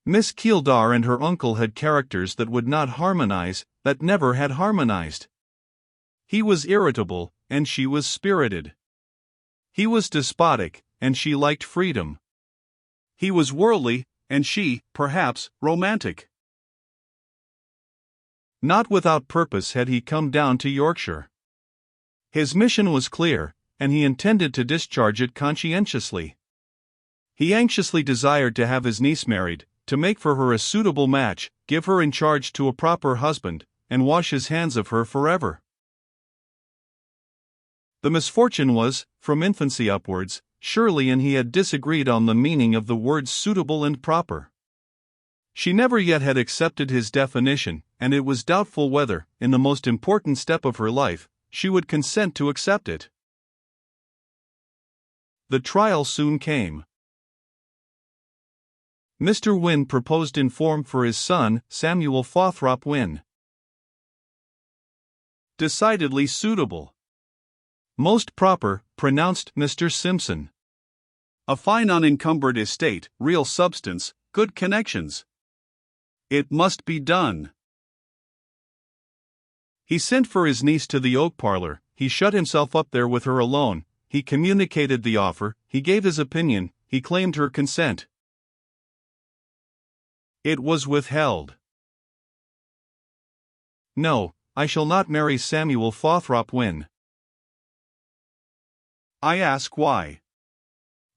Miss Keeldar and her uncle had characters that would not harmonize, that never had harmonized. He was irritable, and she was spirited. He was despotic, and she liked freedom. He was worldly, and she, perhaps, romantic. Not without purpose had he come down to Yorkshire. His mission was clear, and he intended to discharge it conscientiously. He anxiously desired to have his niece married, to make for her a suitable match, give her in charge to a proper husband, and wash his hands of her forever. The misfortune was, from infancy upwards, Shirley and he had disagreed on the meaning of the words suitable and proper. She never yet had accepted his definition, and it was doubtful whether, in the most important step of her life, she would consent to accept it. The trial soon came. Mr. Wynne proposed in form for his son, Samuel Fawthrop Wynne. Decidedly suitable. Most proper, pronounced Mr. Simpson. A fine unencumbered estate, real substance, good connections. It must be done. He sent for his niece to the oak parlor, he shut himself up there with her alone, he communicated the offer, he gave his opinion, he claimed her consent. It was withheld. No, I shall not marry Samuel Fawthrop Wynne. I ask why.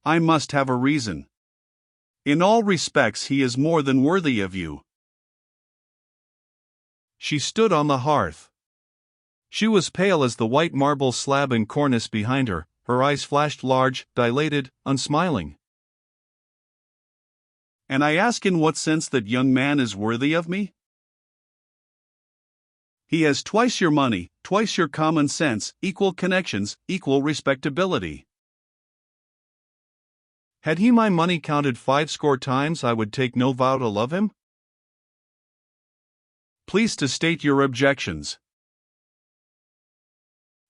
I must have a reason. In all respects he is more than worthy of you. She stood on the hearth. She was pale as the white marble slab and cornice behind her, her eyes flashed large, dilated, unsmiling. And I ask in what sense that young man is worthy of me? He has twice your money, twice your common sense, equal connections, equal respectability. Had he my money counted 50 times, I would take no vow to love him? Please to state your objections.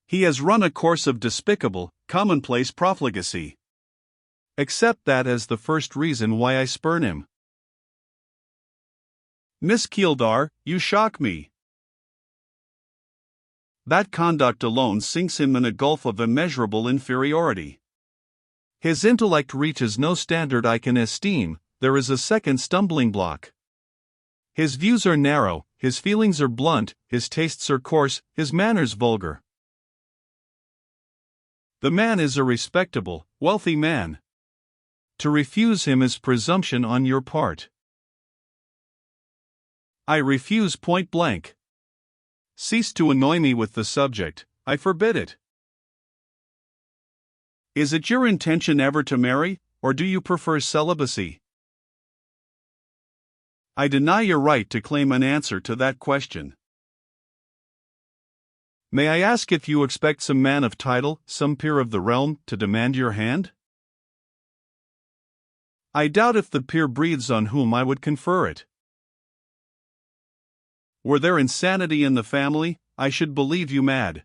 He has run a course of despicable, commonplace profligacy. Accept that as the first reason why I spurn him. Miss Keeldar, you shock me. That conduct alone sinks him in a gulf of immeasurable inferiority. His intellect reaches no standard I can esteem, there is a second stumbling block. His views are narrow, his feelings are blunt, his tastes are coarse, his manners vulgar. The man is a respectable, wealthy man. To refuse him is presumption on your part. I refuse point blank. Cease to annoy me with the subject, I forbid it. Is it your intention ever to marry, or do you prefer celibacy? I deny your right to claim an answer to that question. May I ask if you expect some man of title, some peer of the realm, to demand your hand? I doubt if the peer breathes on whom I would confer it. Were there insanity in the family, I should believe you mad.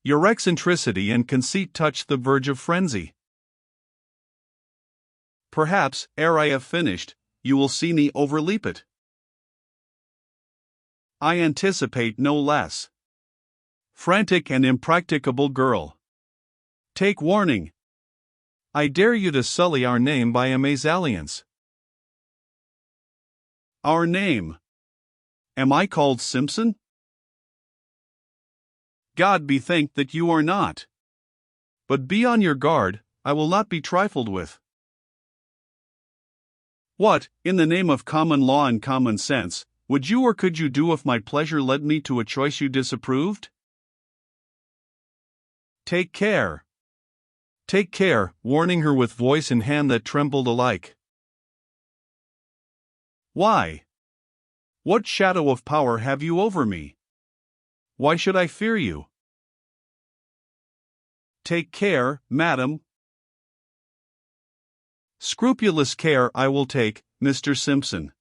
Your eccentricity and conceit touch the verge of frenzy. Perhaps, ere I have finished, you will see me overleap it. I anticipate no less. Frantic and impracticable girl. Take warning. I dare you to sully our name by a mésalliance. Our name. Am I called Simpson? God be thanked that you are not. But be on your guard, I will not be trifled with. What, in the name of common law and common sense, would you or could you do if my pleasure led me to a choice you disapproved? Take care. Take care, warning her with voice and hand that trembled alike. Why? What shadow of power have you over me? Why should I fear you? Take care, madam. Scrupulous care I will take, Mr. Simpson.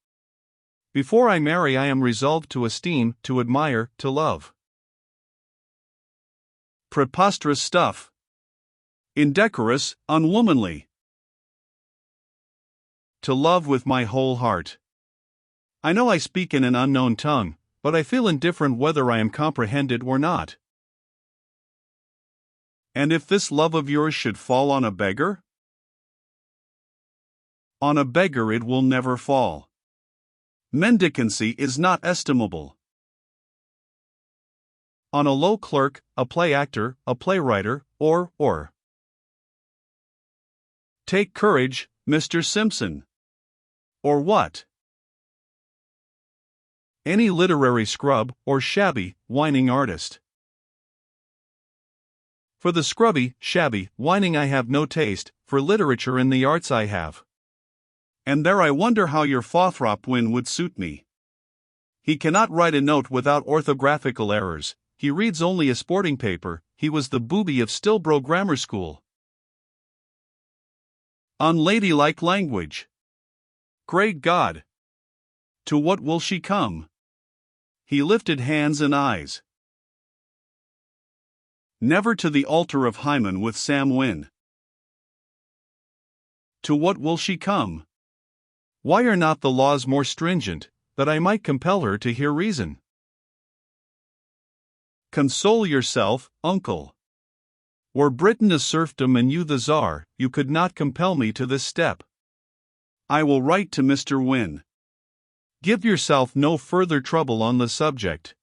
Before I marry I am resolved to esteem, to admire, to love. Preposterous stuff. Indecorous, unwomanly. to love with my whole heart. I know I speak in an unknown tongue, but I feel indifferent whether I am comprehended or not. And if this love of yours should fall on a beggar? On a beggar it will never fall. Mendicancy is not estimable. On a low clerk, a play actor, a playwrighter, or. Take courage, Mr. Simpson. Or what? Any literary scrub, or shabby, whining artist. For the scrubby, shabby, whining I have no taste, for literature and the arts I have. And there I wonder how your Fothrop Wynne would suit me. He cannot write a note without orthographical errors, he reads only a sporting paper, he was the booby of Stilbro Grammar School. Unladylike language. Great God! To what will she come? He lifted hands and eyes. Never to the altar of Hymen with Sam Wynne. To what will she come? Why are not the laws more stringent, that I might compel her to hear reason? Console yourself, uncle. Were Britain a serfdom and you the Tsar, you could not compel me to this step. I will write to Mr. Wynne. Give yourself no further trouble on the subject.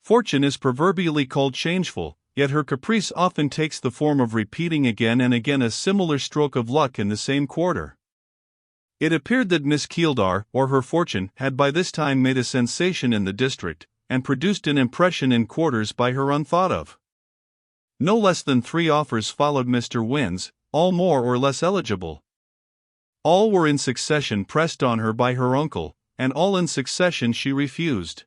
Fortune is proverbially called changeful, yet her caprice often takes the form of repeating again and again a similar stroke of luck in the same quarter. It appeared that Miss Keeldar, or her fortune, had by this time made a sensation in the district, and produced an impression in quarters by her unthought of. No less than 3 offers followed Mr. Wynne's, all more or less eligible. All were in succession pressed on her by her uncle, and all in succession she refused.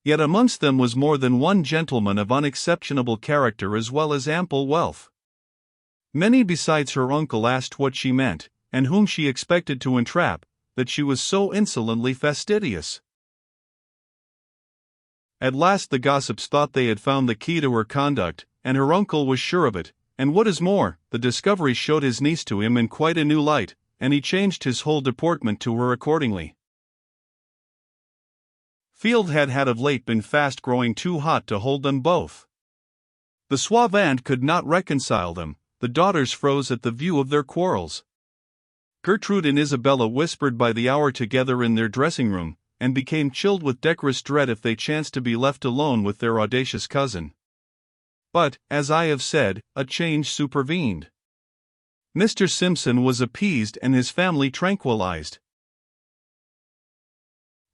Yet amongst them was more than one gentleman of unexceptionable character as well as ample wealth. Many besides her uncle asked what she meant, and whom she expected to entrap, that she was so insolently fastidious. At last the gossips thought they had found the key to her conduct, and her uncle was sure of it, and what is more, the discovery showed his niece to him in quite a new light, and he changed his whole deportment to her accordingly. Field had of late been fast growing too hot to hold them both. The suave aunt could not reconcile them, the daughters froze at the view of their quarrels. Gertrude and Isabella whispered by the hour together in their dressing-room, and became chilled with decorous dread if they chanced to be left alone with their audacious cousin. But, as I have said, a change supervened. Mr. Simpson was appeased and his family tranquilized.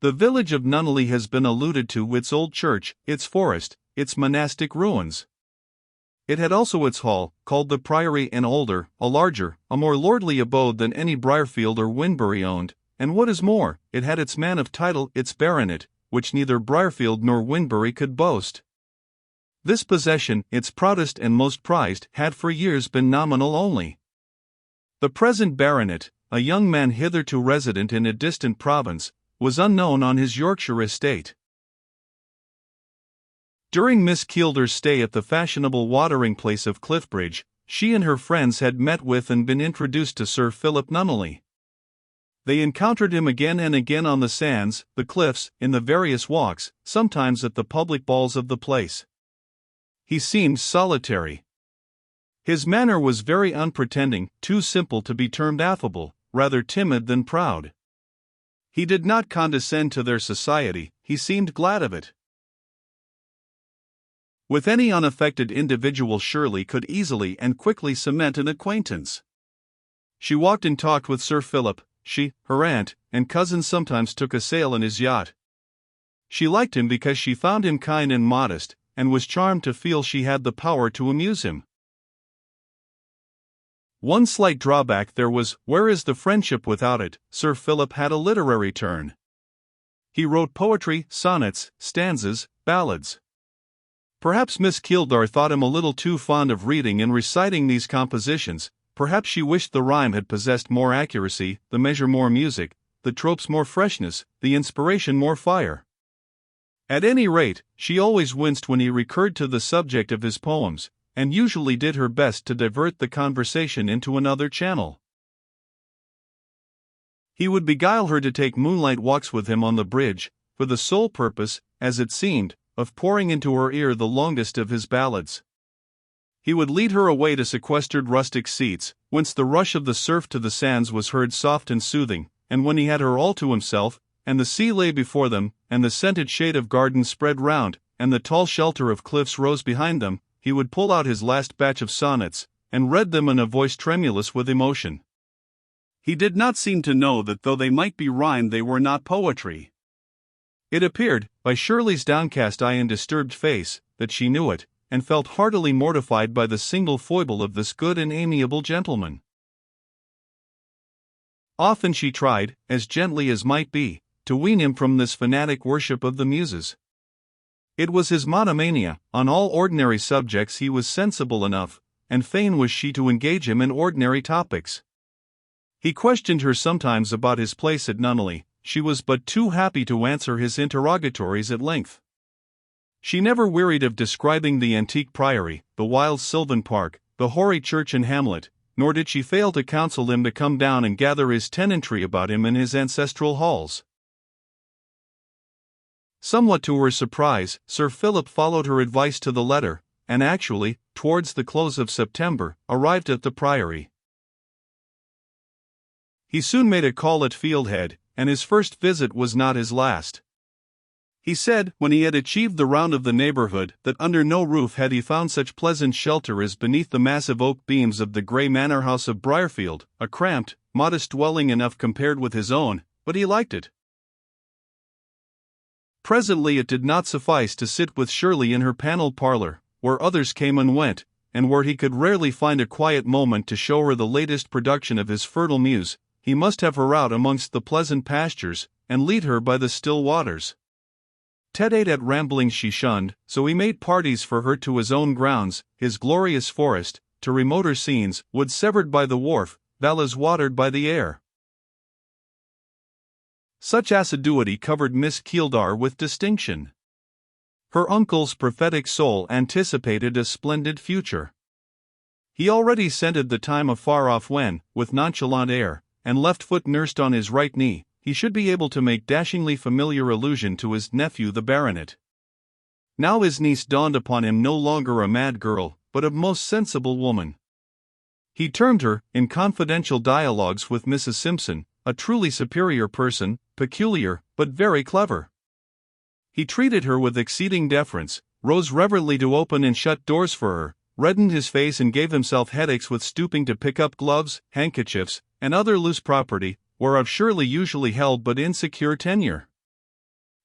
The village of Nunneley has been alluded to, its old church, its forest, its monastic ruins. It had also its hall, called the Priory, an older, a larger, a more lordly abode than any Briarfield or Winbury owned, and what is more, it had its man of title, its baronet, which neither Briarfield nor Winbury could boast. This possession, its proudest and most prized, had for years been nominal only. The present baronet, a young man hitherto resident in a distant province, was unknown on his Yorkshire estate. During Miss Keeldar's stay at the fashionable watering place of Cliffbridge, she and her friends had met with and been introduced to Sir Philip Nunneley. They encountered him again and again on the sands, the cliffs, in the various walks, sometimes at the public balls of the place. He seemed solitary. His manner was very unpretending, too simple to be termed affable, rather timid than proud. He did not condescend to their society, he seemed glad of it. With any unaffected individual Shirley could easily and quickly cement an acquaintance. She walked and talked with Sir Philip, she, her aunt, and cousins sometimes took a sail in his yacht. She liked him because she found him kind and modest, and was charmed to feel she had the power to amuse him. One slight drawback there was, where is the friendship without it? Sir Philip had a literary turn. He wrote poetry, sonnets, stanzas, ballads. Perhaps Miss Keeldar thought him a little too fond of reading and reciting these compositions, perhaps she wished the rhyme had possessed more accuracy, the measure more music, the tropes more freshness, the inspiration more fire. At any rate, she always winced when he recurred to the subject of his poems, and usually did her best to divert the conversation into another channel. He would beguile her to take moonlight walks with him on the bridge, for the sole purpose, as it seemed, of pouring into her ear the longest of his ballads. He would lead her away to sequestered rustic seats, whence the rush of the surf to the sands was heard soft and soothing, and when he had her all to himself, and the sea lay before them, and the scented shade of gardens spread round, and the tall shelter of cliffs rose behind them, he would pull out his last batch of sonnets, and read them in a voice tremulous with emotion. He did not seem to know that though they might be rhymed they were not poetry. It appeared, by Shirley's downcast eye and disturbed face, that she knew it, and felt heartily mortified by the single foible of this good and amiable gentleman. Often she tried, as gently as might be, to wean him from this fanatic worship of the muses. It was his monomania; on all ordinary subjects he was sensible enough, and fain was she to engage him in ordinary topics. He questioned her sometimes about his place at Nunneley; she was but too happy to answer his interrogatories at length. She never wearied of describing the antique priory, the wild sylvan park, the hoary church and hamlet, nor did she fail to counsel him to come down and gather his tenantry about him in his ancestral halls. Somewhat to her surprise, Sir Philip followed her advice to the letter, and actually, towards the close of September, arrived at the priory. He soon made a call at Fieldhead, and his first visit was not his last. He said, when he had achieved the round of the neighborhood, that under no roof had he found such pleasant shelter as beneath the massive oak beams of the grey manor house of Briarfield, a cramped, modest dwelling enough compared with his own, but he liked it. Presently it did not suffice to sit with Shirley in her panelled parlour, where others came and went, and where he could rarely find a quiet moment to show her the latest production of his fertile muse. He must have her out amongst the pleasant pastures, and lead her by the still waters. Tête-à-tête ramblings she shunned, so he made parties for her to his own grounds, his glorious forest, to remoter scenes, woods severed by the wharf, valleys watered by the Aire. Such assiduity covered Miss Keeldar with distinction. Her uncle's prophetic soul anticipated a splendid future. He already scented the time afar off when, with nonchalant air, and left foot nursed on his right knee, he should be able to make dashingly familiar allusion to his nephew the baronet. Now his niece dawned upon him no longer a mad girl, but a most sensible woman. He termed her, in confidential dialogues with Mrs. Simpson, a truly superior person, peculiar, but very clever. He treated her with exceeding deference, rose reverently to open and shut doors for her, reddened his face and gave himself headaches with stooping to pick up gloves, handkerchiefs, and other loose property, whereof Shirley usually held but insecure tenure.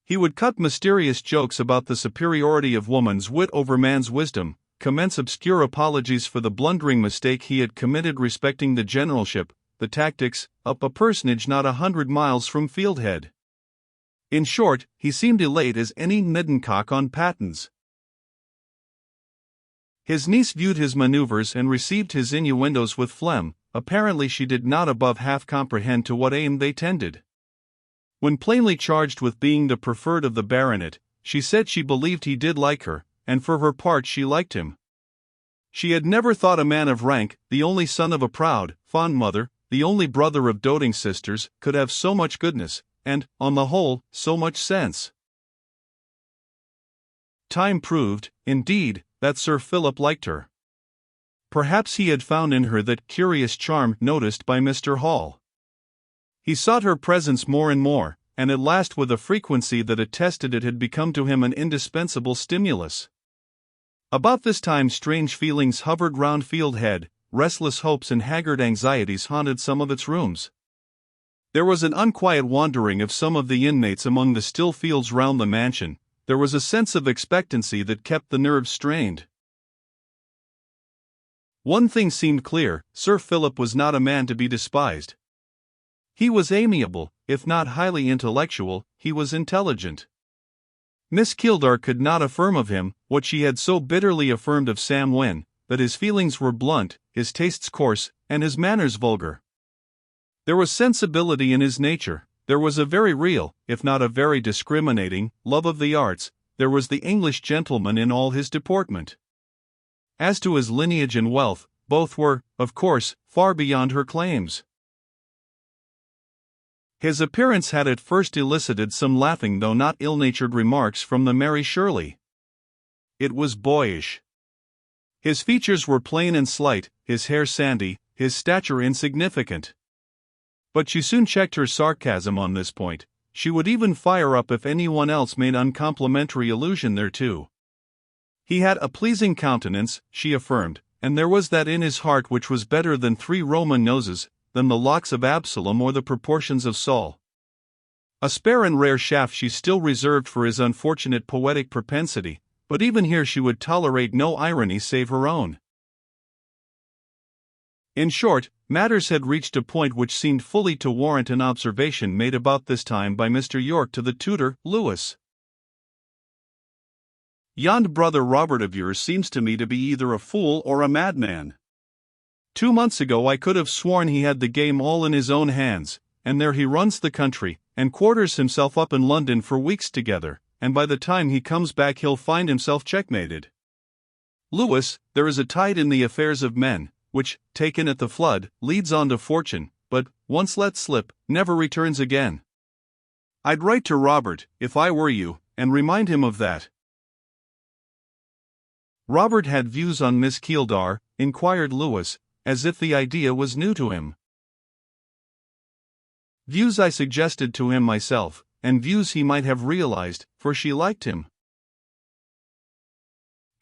He would cut mysterious jokes about the superiority of woman's wit over man's wisdom, commence obscure apologies for the blundering mistake he had committed respecting the generalship, the tactics, of a personage not 100 miles from Fieldhead. In short, he seemed elate as any middencock on pattens. His niece viewed his manoeuvres and received his innuendos with phlegm. Apparently she did not above half comprehend to what aim they tended. When plainly charged with being the preferred of the baronet, she said she believed he did like her, and for her part she liked him. She had never thought a man of rank, the only son of a proud, fond mother, the only brother of doting sisters, could have so much goodness, and, on the whole, so much sense. Time proved, indeed, that Sir Philip liked her. Perhaps he had found in her that curious charm noticed by Mr. Hall. He sought her presence more and more, and at last with a frequency that attested it had become to him an indispensable stimulus. About this time strange feelings hovered round Fieldhead, restless hopes and haggard anxieties haunted some of its rooms. There was an unquiet wandering of some of the inmates among the still fields round the mansion. There was a sense of expectancy that kept the nerves strained. One thing seemed clear: Sir Philip was not a man to be despised. He was amiable, if not highly intellectual; he was intelligent. Miss Keeldar could not affirm of him what she had so bitterly affirmed of Sam Wynne, that his feelings were blunt, his tastes coarse, and his manners vulgar. There was sensibility in his nature, there was a very real, if not a very discriminating, love of the arts, there was the English gentleman in all his deportment. As to his lineage and wealth, both were, of course, far beyond her claims. His appearance had at first elicited some laughing though not ill-natured remarks from the merry Shirley. It was boyish. His features were plain and slight, his hair sandy, his stature insignificant. But she soon checked her sarcasm on this point. She would even fire up if anyone else made uncomplimentary allusion thereto. He had a pleasing countenance, she affirmed, and there was that in his heart which was better than 3 Roman noses, than the locks of Absalom or the proportions of Saul. A spare and rare shaft she still reserved for his unfortunate poetic propensity, but even here she would tolerate no irony save her own. In short, matters had reached a point which seemed fully to warrant an observation made about this time by Mr. York to the tutor, Lewis. "Yond brother Robert of yours seems to me to be either a fool or a madman. 2 months ago I could have sworn he had the game all in his own hands, and there he runs the country, and quarters himself up in London for weeks together, and by the time he comes back he'll find himself checkmated. Lewis, there is a tide in the affairs of men, which, taken at the flood, leads on to fortune, but, once let slip, never returns again. I'd write to Robert, if I were you, and remind him of that." "Robert had views on Miss Keeldar?" inquired Lewis, as if the idea was new to him. "Views I suggested to him myself, and views he might have realized, for she liked him."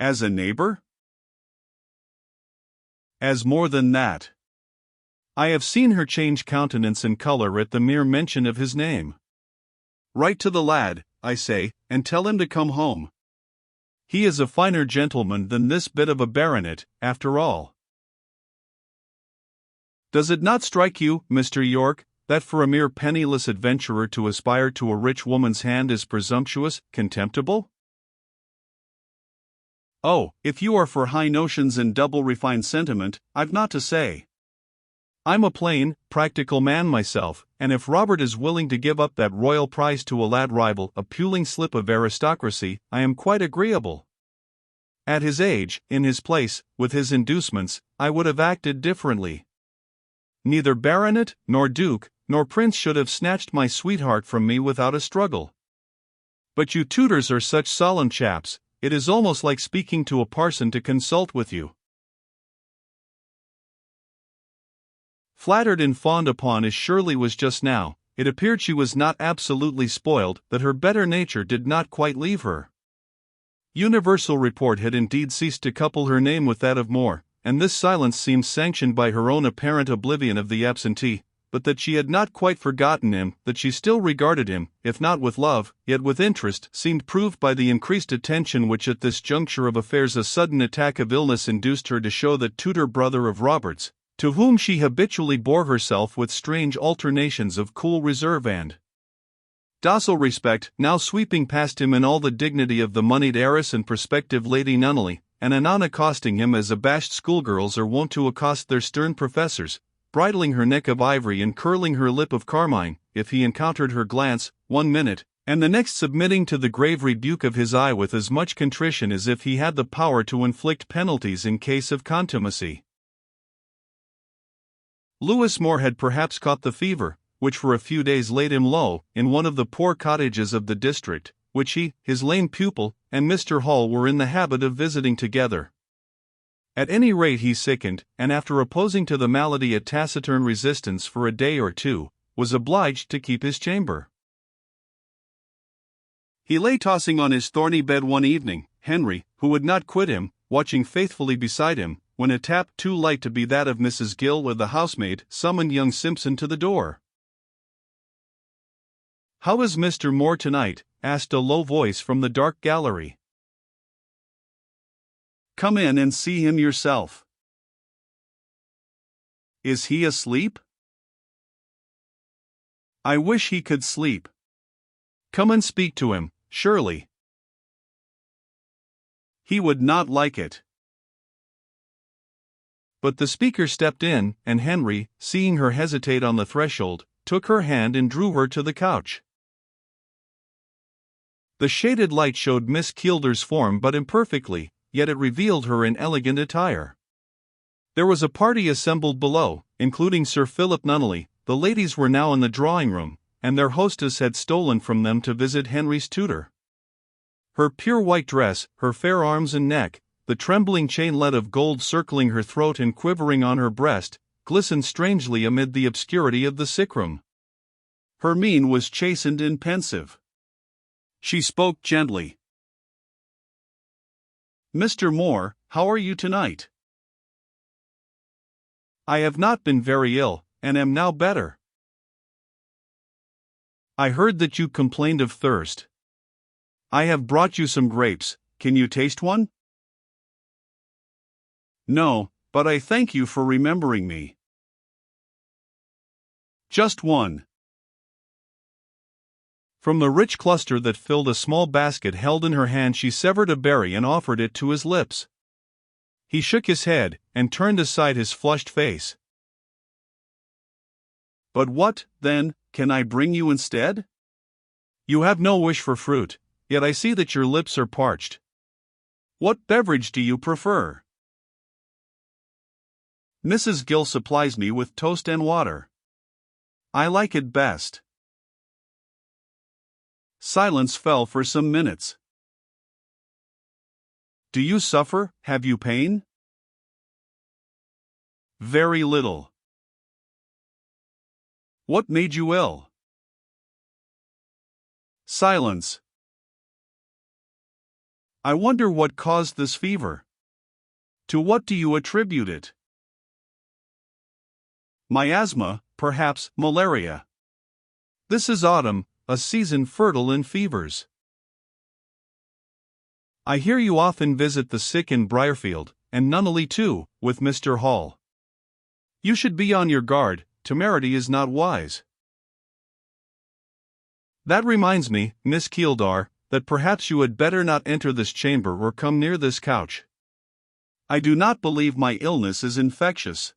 "As a neighbor?" "As more than that. I have seen her change countenance and color at the mere mention of his name. Write to the lad, I say, and tell him to come home. He is a finer gentleman than this bit of a baronet, after all. Does it not strike you, Mr. York, that for a mere penniless adventurer to aspire to a rich woman's hand is presumptuous, contemptible?" "Oh, if you are for high notions and double-refined sentiment, I've naught to say. I'm a plain, practical man myself, and if Robert is willing to give up that royal prize to a lad rival, a puling slip of aristocracy, I am quite agreeable. At his age, in his place, with his inducements, I would have acted differently. Neither baronet, nor duke, nor prince should have snatched my sweetheart from me without a struggle. But you tutors are such solemn chaps, it is almost like speaking to a parson to consult with you." Flattered and fawned upon as Shirley was just now, it appeared she was not absolutely spoiled, that her better nature did not quite leave her. Universal report had indeed ceased to couple her name with that of Moore, and this silence seemed sanctioned by her own apparent oblivion of the absentee, but that she had not quite forgotten him, that she still regarded him, if not with love, yet with interest, seemed proved by the increased attention which at this juncture of affairs a sudden attack of illness induced her to show that tutor brother of Robert's, to whom she habitually bore herself with strange alternations of cool reserve and docile respect, now sweeping past him in all the dignity of the moneyed heiress and prospective Lady Nunneley, and anon accosting him as abashed schoolgirls are wont to accost their stern professors, bridling her neck of ivory and curling her lip of carmine, if he encountered her glance, 1 minute, and the next submitting to the grave rebuke of his eye with as much contrition as if he had the power to inflict penalties in case of contumacy. Lewis Moore had perhaps caught the fever, which for a few days laid him low, in one of the poor cottages of the district, which he, his lame pupil, and Mr. Hall were in the habit of visiting together. At any rate he sickened, and after opposing to the malady a taciturn resistance for a day or two, was obliged to keep his chamber. He lay tossing on his thorny bed one evening, Henry, who would not quit him, watching faithfully beside him, when a tap too light to be that of Mrs. Gill or the housemaid summoned young Simpson to the door. "How is Mr. Moore tonight?" asked a low voice from the dark gallery. "Come in and see him yourself." "Is he asleep?" "I wish he could sleep. Come and speak to him, Shirley." "He would not like it." But the speaker stepped in, and Henry, seeing her hesitate on the threshold, took her hand and drew her to the couch. The shaded light showed Miss Keelder's form but imperfectly, yet it revealed her in elegant attire. There was a party assembled below, including Sir Philip Nunneley. The ladies were now in the drawing-room, and their hostess had stolen from them to visit Henry's tutor. Her pure white dress, her fair arms and neck, the trembling chainlet of gold circling her throat and quivering on her breast, glistened strangely amid the obscurity of the sick-room. Her mien was chastened and pensive. She spoke gently. "Mr. Moore, how are you tonight?" "I have not been very ill, and am now better." "I heard that you complained of thirst. I have brought you some grapes. Can you taste one?" "No, but I thank you for remembering me." "Just one." From the rich cluster that filled a small basket held in her hand she severed a berry and offered it to his lips. He shook his head, and turned aside his flushed face. "But what, then, can I bring you instead?" "You have no wish for fruit, yet I see that your lips are parched. What beverage do you prefer?" "Mrs. Gill supplies me with toast and water. I like it best." Silence fell for some minutes. "Do you suffer? Have you pain?" "Very little." "What made you ill?" Silence. "I wonder what caused this fever. To what do you attribute it?" "Miasma, perhaps malaria. This is autumn, a season fertile in fevers." "I hear you often visit the sick in Briarfield, and Nunneley too, with Mr. Hall. You should be on your guard. Temerity is not wise." "That reminds me, Miss Keeldar, that perhaps you had better not enter this chamber or come near this couch. I do not believe my illness is infectious."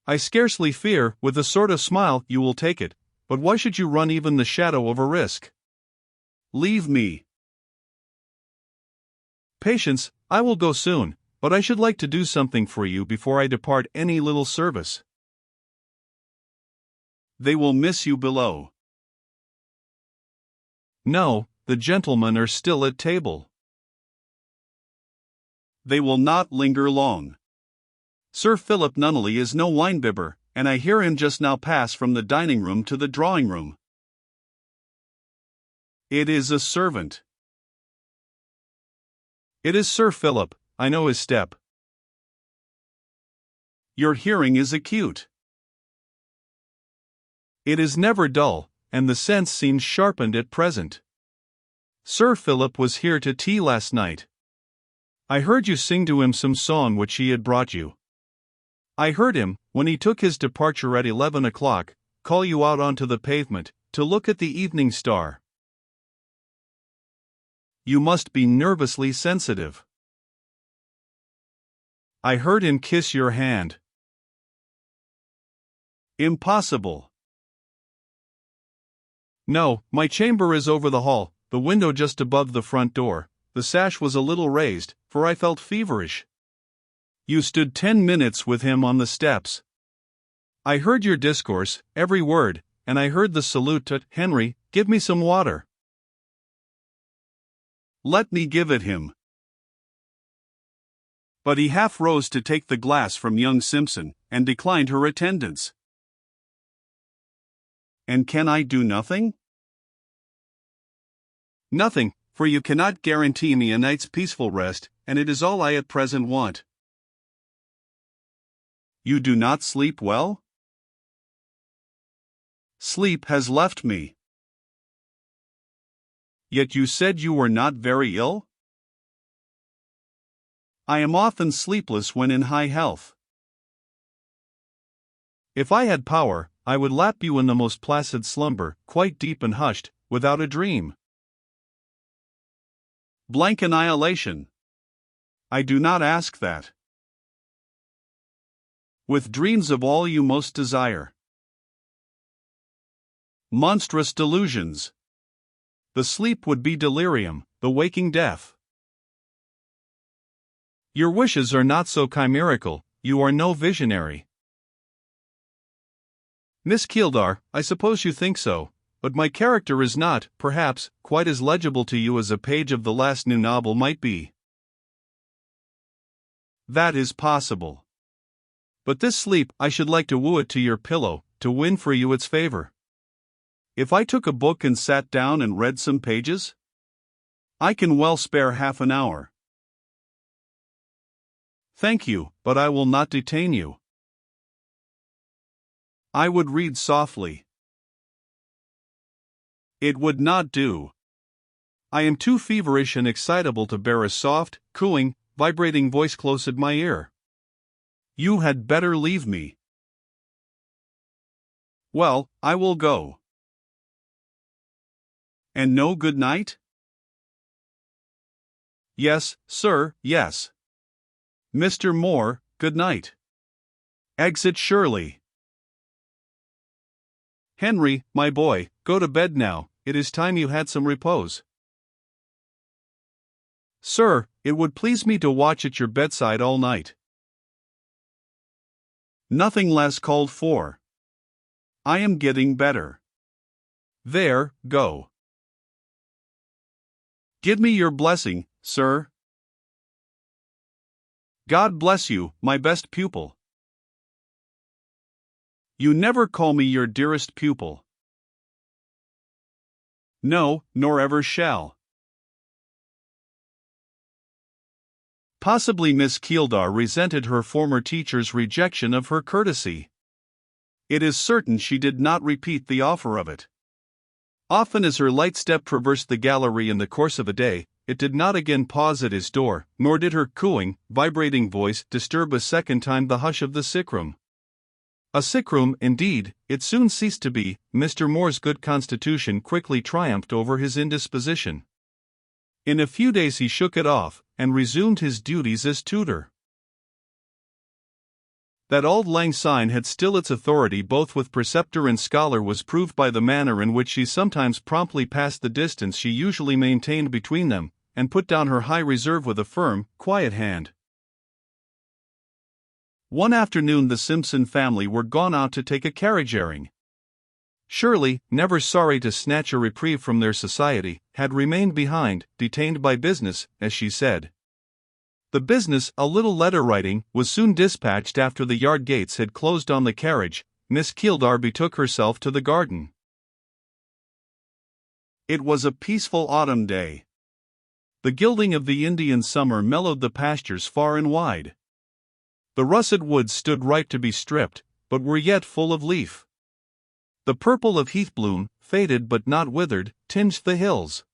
"I scarcely fear, with a sort of smile, you will take it. But why should you run even the shadow of a risk?" "Leave me." "Patience, I will go soon, but I should like to do something for you before I depart. Any little service." "They will miss you below." "No, the gentlemen are still at table." "They will not linger long. Sir Philip Nunneley is no winebibber, and I hear him just now pass from the dining-room to the drawing-room." "It is a servant." "It is Sir Philip, I know his step." "Your hearing is acute." "It is never dull, and the sense seems sharpened at present. Sir Philip was here to tea last night. I heard you sing to him some song which he had brought you. I heard him, when he took his departure at 11 o'clock, call you out onto the pavement, to look at the evening star. You must be nervously sensitive." "I heard him kiss your hand." "Impossible." "No, my chamber is over the hall, the window just above the front door. The sash was a little raised, for I felt feverish. You stood 10 minutes with him on the steps. I heard your discourse, every word, and I heard the salute to Henry, give me some water." "Let me give it him." But he half rose to take the glass from young Simpson, and declined her attendance. "And can I do nothing?" "Nothing, for you cannot guarantee me a night's peaceful rest, and it is all I at present want." "You do not sleep well?" "Sleep has left me." "Yet you said you were not very ill?" "I am often sleepless when in high health." "If I had power, I would lap you in the most placid slumber, quite deep and hushed, without a dream." "Blank annihilation." "I do not ask that." "With dreams of all you most desire." "Monstrous delusions." "The sleep would be delirium, the waking death." Your wishes are not so chimerical, you are no visionary. Miss Keeldar, I suppose you think so, but my character is not, perhaps, quite as legible to you as a page of the last new novel might be. That is possible. But this sleep, I should like to woo it to your pillow, to win for you its favor. If I took a book and sat down and read some pages? I can well spare half an hour. Thank you, but I will not detain you. I would read softly. It would not do. I am too feverish and excitable to bear a soft, cooing, vibrating voice close at my ear. You had better leave me. Well, I will go. And no good night? Yes, sir, yes. Mr. Moore, good night. Exit Shirley. Henry, my boy, go to bed now, it is time you had some repose. Sir, it would please me to watch at your bedside all night. Nothing less called for. I am getting better. There, go. Give me your blessing, sir. God bless you, my best pupil. You never call me your dearest pupil. No, nor ever shall. Possibly Miss Keeldar resented her former teacher's rejection of her courtesy. It is certain she did not repeat the offer of it. Often as her light step traversed the gallery in the course of a day, it did not again pause at his door, nor did her cooing, vibrating voice disturb a second time the hush of the sickroom. A sickroom, indeed, it soon ceased to be. Mr. Moore's good constitution quickly triumphed over his indisposition. In a few days he shook it off, and resumed his duties as tutor. That auld lang syne had still its authority both with preceptor and scholar was proved by the manner in which she sometimes promptly passed the distance she usually maintained between them, and put down her high reserve with a firm, quiet hand. One afternoon the Simpson family were gone out to take a carriage airing. Shirley, never sorry to snatch a reprieve from their society, had remained behind, detained by business, as she said. The business, a little letter writing, was soon dispatched after the yard gates had closed on the carriage. Miss Keeldar betook herself to the garden. It was a peaceful autumn day. The gilding of the Indian summer mellowed the pastures far and wide. The russet woods stood ripe to be stripped, but were yet full of leaf. The purple of heath bloom, faded but not withered, tinged the hills.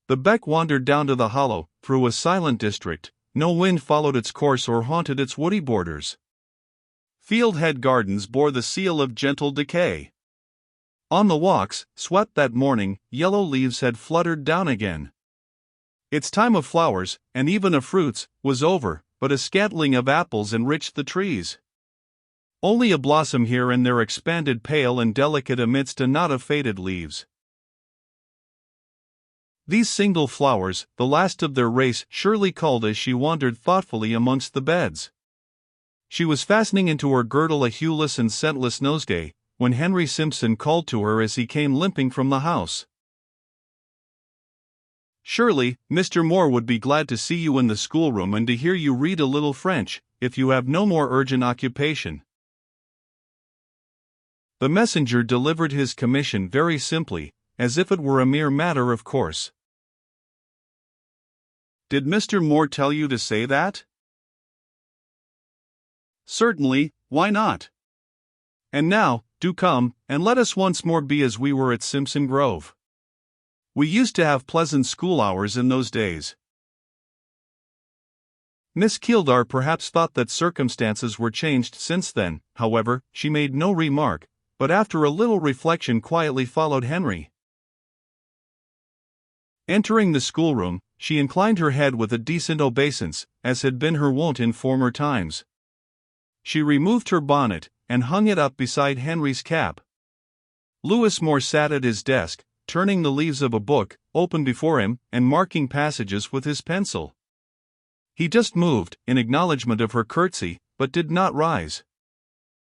The beck wandered down to the hollow, through a silent district. No wind followed its course or haunted its woody borders. Fieldhead Gardens bore the seal of gentle decay. On the walks, swept that morning, yellow leaves had fluttered down again. Its time of flowers, and even of fruits, was over, but a scantling of apples enriched the trees. Only a blossom here and there expanded pale and delicate amidst a knot of faded leaves. These single flowers, the last of their race, Shirley culled as she wandered thoughtfully amongst the beds. She was fastening into her girdle a hueless and scentless nosegay, when Henry Simpson called to her as he came limping from the house. Shirley, Mr. Moore would be glad to see you in the schoolroom and to hear you read a little French, if you have no more urgent occupation. The messenger delivered his commission very simply, as if it were a mere matter of course. Did Mr. Moore tell you to say that? Certainly, why not? And now, do come, and let us once more be as we were at Simpson Grove. We used to have pleasant school hours in those days. Miss Keeldar perhaps thought that circumstances were changed since then. However, she made no remark, but after a little reflection quietly followed Henry. Entering the schoolroom, she inclined her head with a decent obeisance, as had been her wont in former times. She removed her bonnet, and hung it up beside Henry's cap. Louis Moore sat at his desk, turning the leaves of a book, open before him, and marking passages with his pencil. He just moved, in acknowledgement of her curtsy, but did not rise.